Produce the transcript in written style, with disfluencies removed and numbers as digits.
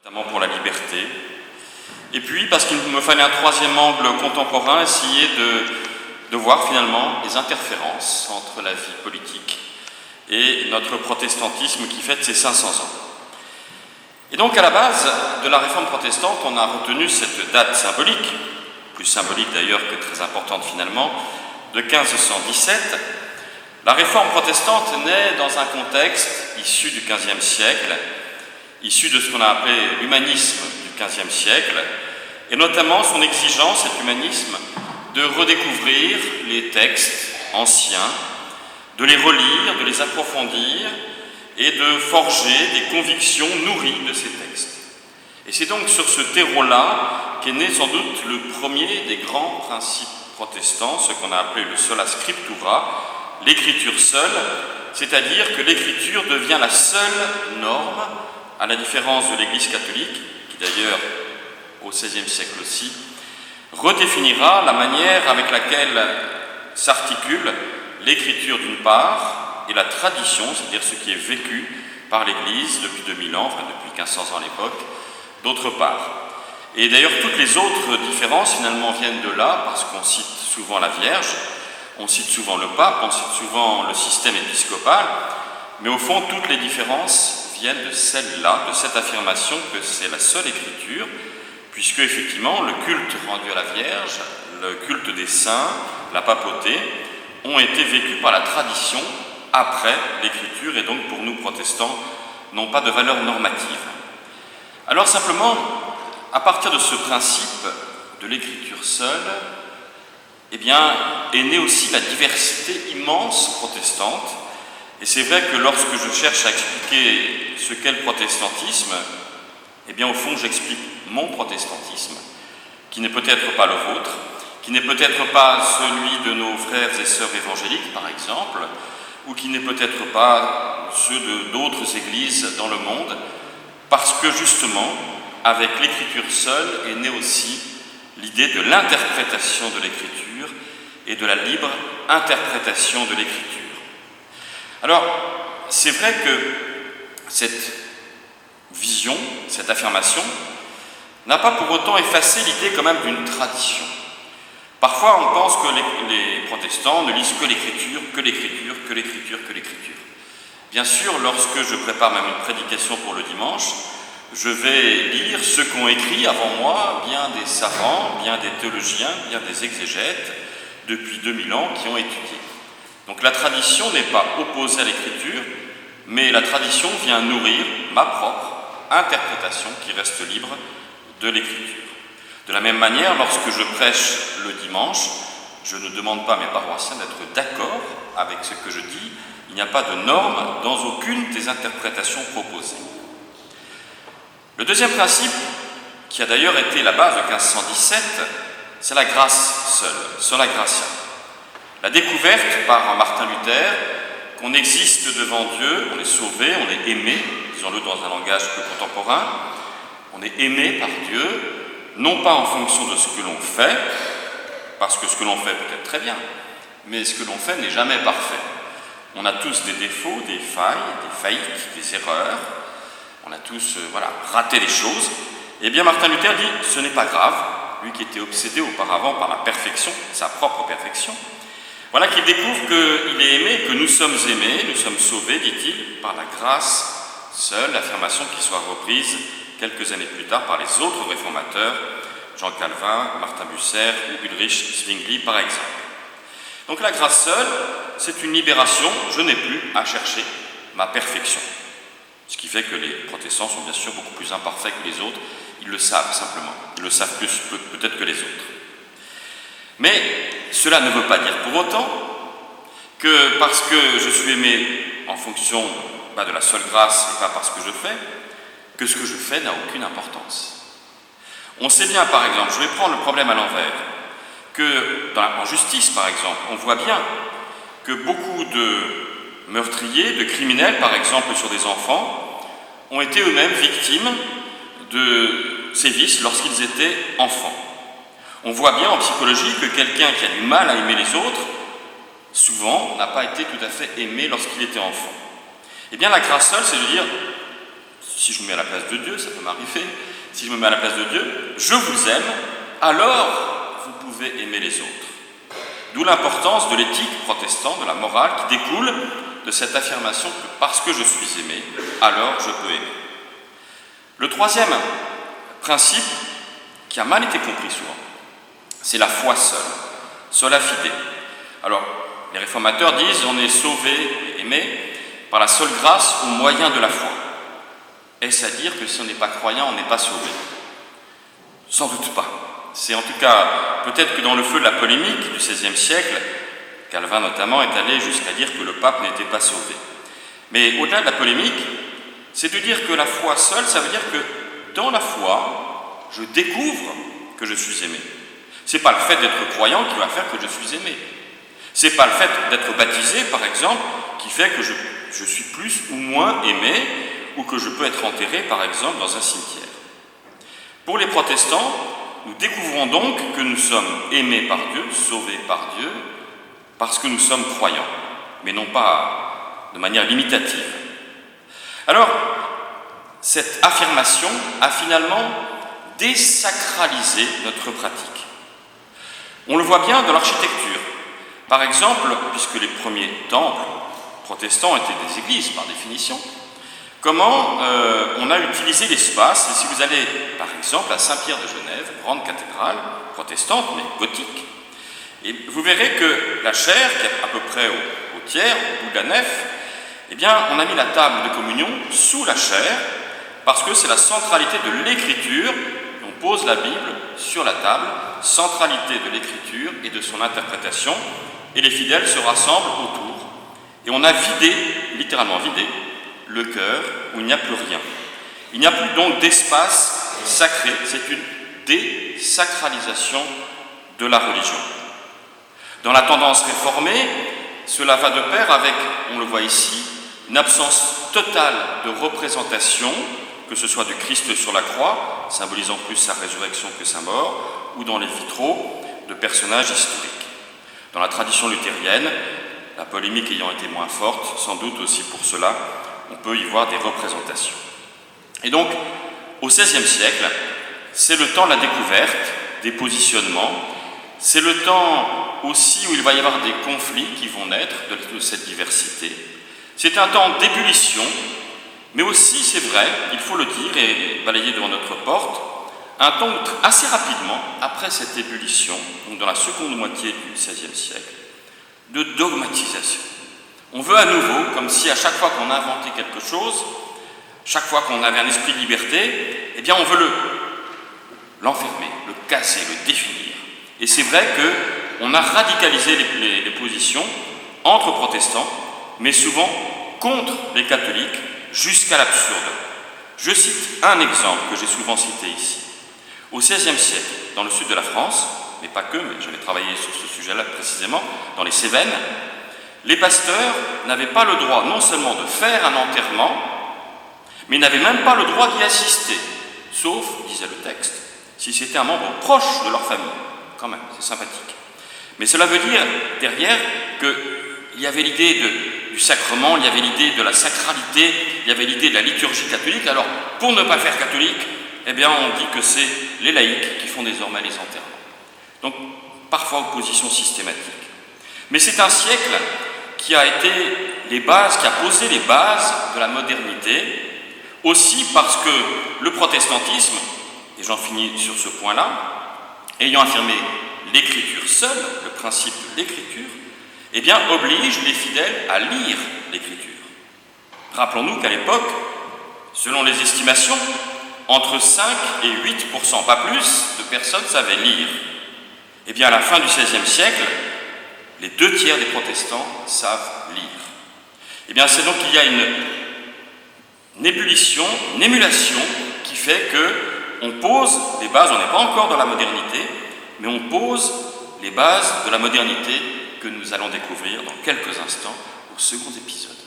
notamment pour la liberté. Et puis, parce qu'il me fallait un troisième angle contemporain, essayer de voir finalement les interférences entre la vie politique et notre protestantisme qui fête ses 500 ans. Et donc, à la base de la réforme protestante, on a retenu cette date symbolique, plus symbolique d'ailleurs que très importante finalement, de 1517. La réforme protestante naît dans un contexte issu du XVe siècle, issu de ce qu'on a appelé l'humanisme du XVe siècle, et notamment son exigence, cet humanisme, de redécouvrir les textes anciens, de les relire, de les approfondir et de forger des convictions nourries de ces textes. Et c'est donc sur ce terreau-là qu'est né sans doute le premier des grands principes protestants, ce qu'on a appelé le sola scriptura, l'écriture seule, c'est-à-dire que l'écriture devient la seule norme, à la différence de l'Église catholique, qui d'ailleurs, au XVIe siècle aussi, redéfinira la manière avec laquelle s'articule l'écriture d'une part et la tradition, c'est-à-dire ce qui est vécu par l'Église depuis 2000 ans, enfin depuis 1500 ans à l'époque, d'autre part. Et d'ailleurs, toutes les autres différences finalement viennent de là, parce qu'on cite souvent la Vierge, on cite souvent le pape, on cite souvent le système épiscopal, mais au fond, toutes les différences viennent de celle-là, de cette affirmation que c'est la seule écriture, puisque effectivement, le culte rendu à la Vierge, le culte des saints, la papauté, ont été vécus par la tradition après l'écriture, et donc pour nous protestants, n'ont pas de valeur normative. Alors simplement, à partir de ce principe de l'écriture seule, eh bien, est née aussi la diversité immense protestante. Et c'est vrai que lorsque je cherche à expliquer ce qu'est le protestantisme, eh bien, au fond, j'explique mon protestantisme, qui n'est peut-être pas le vôtre, qui n'est peut-être pas celui de nos frères et sœurs évangéliques, par exemple, ou qui n'est peut-être pas ceux d'autres églises dans le monde, parce que justement, avec l'écriture seule est née aussi l'idée de l'interprétation de l'écriture et de la libre interprétation de l'écriture. Alors, c'est vrai que cette vision, cette affirmation, n'a pas pour autant effacé l'idée quand même d'une tradition. Parfois, on pense que les protestants ne lisent que l'écriture, que l'écriture, que l'écriture, que l'écriture. Bien sûr, lorsque je prépare même une prédication pour le dimanche, je vais lire ce qu'ont écrit avant moi bien des savants, bien des théologiens, bien des exégètes, depuis 2000 ans, qui ont étudié. Donc la tradition n'est pas opposée à l'écriture, mais la tradition vient nourrir ma propre interprétation qui reste libre de l'écriture. De la même manière, lorsque je prêche le dimanche, je ne demande pas à mes paroissiens d'être d'accord avec ce que je dis. Il n'y a pas de norme dans aucune des interprétations proposées. Le deuxième principe, qui a d'ailleurs été la base de 1517, c'est la grâce seule, sola gratia. La découverte par Martin Luther qu'on existe devant Dieu, on est sauvé, on est aimé, disons-le dans un langage plus contemporain, on est aimé par Dieu, non pas en fonction de ce que l'on fait, parce que ce que l'on fait peut être très bien, mais ce que l'on fait n'est jamais parfait. On a tous des défauts, des failles, des faillites, des erreurs, on a tous raté les choses. Eh bien Martin Luther dit, ce n'est pas grave, lui qui était obsédé auparavant par la perfection, sa propre perfection, voilà qu'il découvre qu'il est aimé, que nous sommes aimés, nous sommes sauvés, dit-il, par la grâce seule, affirmation qui soit reprise quelques années plus tard par les autres réformateurs, Jean Calvin, Martin Bucer ou Ulrich Zwingli par exemple. Donc la grâce seule, c'est une libération, je n'ai plus à chercher ma perfection. Ce qui fait que les protestants sont bien sûr beaucoup plus imparfaits que les autres, ils le savent simplement, ils le savent plus peut-être que les autres. Mais cela ne veut pas dire pour autant que parce que je suis aimé en fonction de la seule grâce et pas parce que je fais, que ce que je fais n'a aucune importance. On sait bien par exemple, je vais prendre le problème à l'envers, que en justice par exemple, on voit bien que beaucoup de meurtriers, de criminels par exemple sur des enfants, ont été eux-mêmes victimes de sévices lorsqu'ils étaient enfants. On voit bien en psychologie que quelqu'un qui a du mal à aimer les autres, souvent n'a pas été tout à fait aimé lorsqu'il était enfant. Eh bien la grâce seule, c'est de dire, si je me mets à la place de Dieu, ça peut m'arriver, si je me mets à la place de Dieu, je vous aime, alors vous pouvez aimer les autres. D'où l'importance de l'éthique protestante, de la morale qui découle de cette affirmation que parce que je suis aimé, alors je peux aimer. Le troisième principe, qui a mal été compris souvent, c'est la foi seule, sola fide. Alors, les réformateurs disent on est sauvé et aimé par la seule grâce au moyen de la foi. Est-ce à dire que si on n'est pas croyant, on n'est pas sauvé? Sans doute pas. C'est en tout cas, peut-être que dans le feu de la polémique du XVIe siècle, Calvin notamment est allé jusqu'à dire que le pape n'était pas sauvé. Mais au-delà de la polémique, c'est de dire que la foi seule, ça veut dire que dans la foi, je découvre que je suis aimé. Ce n'est pas le fait d'être croyant qui va faire que je suis aimé. Ce n'est pas le fait d'être baptisé, par exemple, qui fait que je suis plus ou moins aimé, ou que je peux être enterré, par exemple, dans un cimetière. Pour les protestants, nous découvrons donc que nous sommes aimés par Dieu, sauvés par Dieu, parce que nous sommes croyants, mais non pas de manière limitative. Alors, cette affirmation a finalement désacralisé notre pratique. On le voit bien dans l'architecture. Par exemple, puisque les premiers temples protestants étaient des églises par définition, comment on a utilisé l'espace. Et si vous allez, par exemple, à Saint-Pierre de Genève, grande cathédrale protestante, mais gothique, et vous verrez que la chaire, qui est à peu près au tiers, au bout de la nef, eh bien, on a mis la table de communion sous la chaire, parce que c'est la centralité de l'écriture. On pose la Bible sur la table, centralité de l'écriture et de son interprétation, et les fidèles se rassemblent autour. Et on a vidé, littéralement vidé, le cœur où il n'y a plus rien. Il n'y a plus donc d'espace sacré, c'est une désacralisation de la religion. Dans la tendance réformée, cela va de pair avec, on le voit ici, une absence totale de représentation, que ce soit du Christ sur la croix, symbolisant plus sa résurrection que sa mort, ou dans les vitraux de personnages historiques. Dans la tradition luthérienne, la polémique ayant été moins forte, sans doute aussi pour cela, on peut y voir des représentations. Et donc, au XVIe siècle, c'est le temps de la découverte, des positionnements, c'est le temps aussi où il va y avoir des conflits qui vont naître de cette diversité. C'est un temps d'ébullition, mais aussi, c'est vrai, il faut le dire et balayer devant notre porte, un temps assez rapidement, après cette ébullition, donc dans la seconde moitié du XVIe siècle, de dogmatisation. On veut à nouveau, comme si à chaque fois qu'on inventait quelque chose, chaque fois qu'on avait un esprit de liberté, eh bien on veut l'enfermer, le casser, le définir. Et c'est vrai qu'on a radicalisé les positions entre protestants, mais souvent contre les catholiques, jusqu'à l'absurde. Je cite un exemple que j'ai souvent cité ici. Au XVIe siècle, dans le sud de la France, mais pas que, mais j'avais travaillé sur ce sujet-là précisément, dans les Cévennes, les pasteurs n'avaient pas le droit non seulement de faire un enterrement, mais n'avaient même pas le droit d'y assister, sauf, disait le texte, si c'était un membre proche de leur famille. Quand même, c'est sympathique. Mais cela veut dire, derrière, qu'il y avait l'idée du sacrement, il y avait l'idée de la sacralité, il y avait l'idée de la liturgie catholique. Alors, pour ne pas faire catholique, eh bien, on dit que c'est les laïcs qui font désormais les enterrements. Donc, parfois opposition systématique. Mais c'est un siècle qui a été qui a posé les bases de la modernité, aussi parce que le protestantisme, et j'en finis sur ce point-là, ayant affirmé l'écriture seule, le principe de l'écriture, eh bien, oblige les fidèles à lire l'écriture. Rappelons-nous qu'à l'époque, selon les estimations, entre 5 et 8%, pas plus, de personnes savaient lire. Eh bien, à la fin du XVIe siècle, les 2/3 des protestants savent lire. Eh bien, c'est donc qu'il y a une ébullition, une émulation qui fait qu'on pose les bases, on n'est pas encore dans la modernité, mais on pose les bases de la modernité que nous allons découvrir dans quelques instants au second épisode.